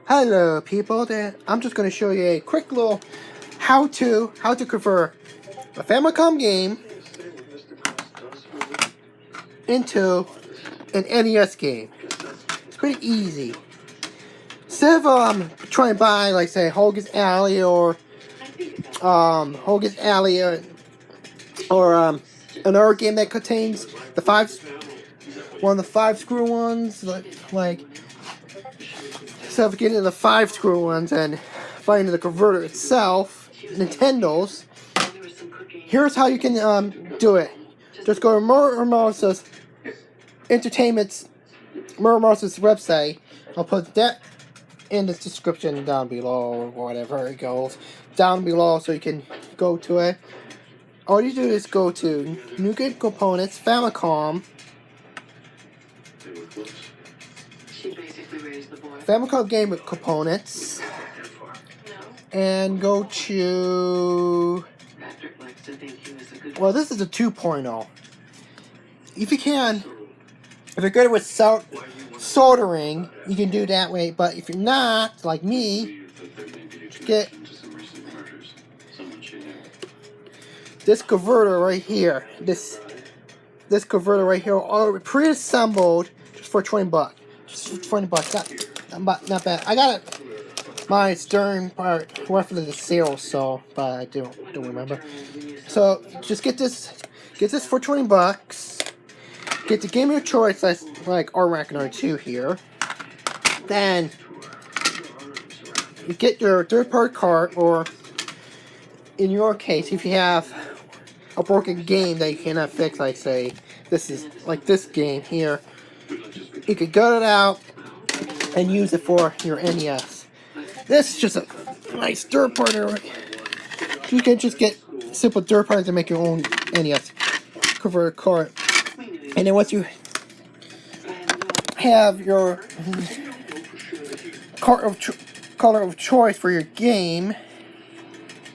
Hello people, I'm just going to show you a quick little how to convert a Famicom game into an NES game. It's pretty easy. Instead of trying to buy, like, say, Hogan's Alley or another game that contains one of the 5-screw ones, like instead of getting the 5-screw ones and finding the converter itself, Nintendo's, here's how you can do it. Just go to Muramasa's website. I'll put that in the description down below, or whatever it goes down below, so you can go to it. All you do is go to New Game Components, Famicom Game Components, and go to, well, this is a 2.0. If you're good with soldering, you can do that way, but if you're not, like me, get this converter right here. This converter right here, all pre-assembled, just for $20. Just for $20. Not bad. I got it. My stern part roughly the sale, so, but I don't remember. So just get this for $20. Get the game of your choice, like R-Rack and R2 here. Then you get your third-party cart, or in your case, if you have a broken game that you cannot fix, like, say, this is like this game here, you could gut it out and use it for your NES. This is just a nice third party. You can just get simple third parties to make your own NES converter cart. And then once you have your color of choice for your game,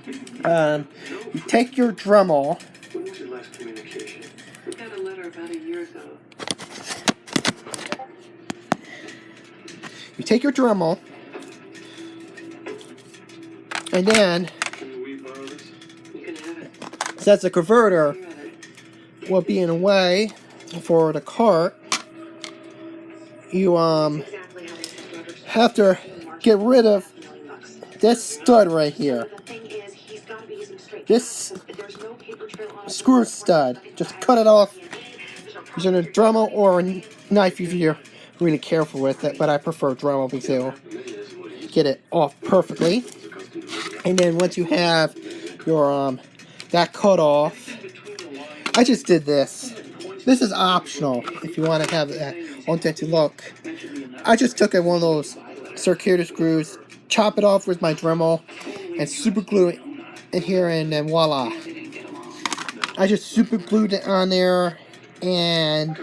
you take your Dremel. We got a letter about a year ago. You take your Dremel, and then, since the converter will be in a way for the cart, you have to get rid of this stud right here. This screw stud. Just cut it off using a Dremel or a knife if you're really careful with it, but I prefer Dremel because it'll get it off perfectly. And then once you have your that cut off, I just did this. This is optional if you want to have that authentic look. I just took one of those circular screws, chop it off with my Dremel, and super glue it in here, and then voila. I just super glued it on there and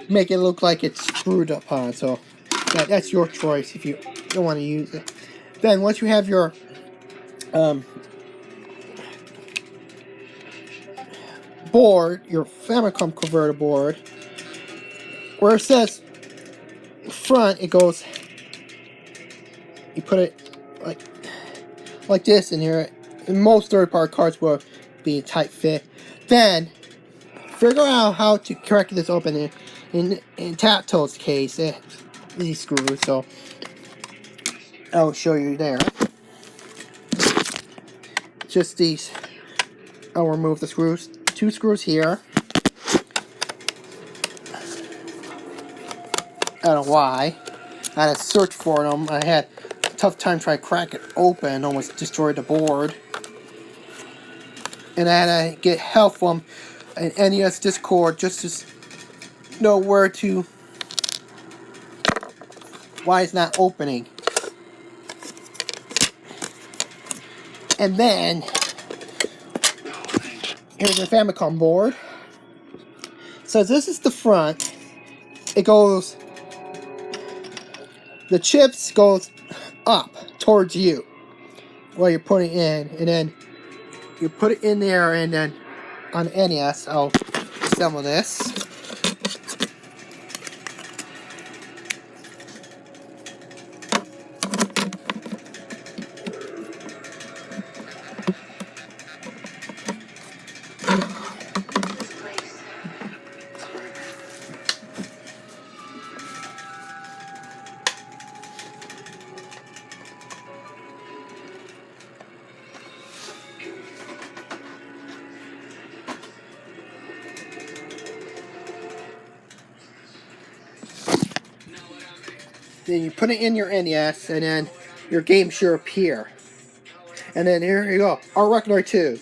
make it look like it's screwed upon. So that's your choice if you don't want to use it. Then once you have your board, your Famicom converter board, where it says front, it goes, you put it like this in here. And most third-party cards will be tight fit. Then figure out how to crack this open in Tactile's case, these screws. So I'll show you there. Just these. I'll remove the screws. 2 screws here. I don't know why. I had to search for them. I had a tough time trying to crack it open. Almost destroyed the board. And I had to get help from an NES Discord just to know why it's not opening. And then here's the Famicom board. So this is the front. It goes, the chips goes up towards you while you're putting it in, and then you put it in there, and then on NES, I'll assemble this. then you put it in your NES, and then your game should appear. And then here you go, Art Reckoner 2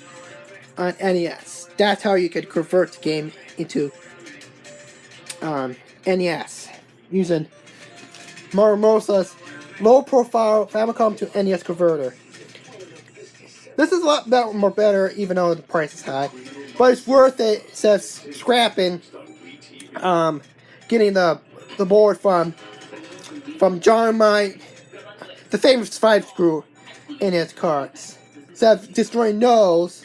on NES. That's how you could convert the game into NES using Muramasa's low-profile Famicom to NES converter. This is a lot more better, even though the price is high, but it's worth it. It says scrapping, getting the board from John Mine, the famous 5-screw in his cards. Instead of destroying those,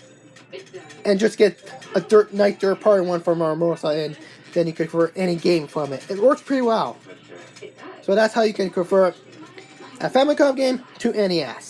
and just get a nice third-party one from Muramasa, and then you can convert any game from it. It works pretty well. So that's how you can convert a Famicom game to NES.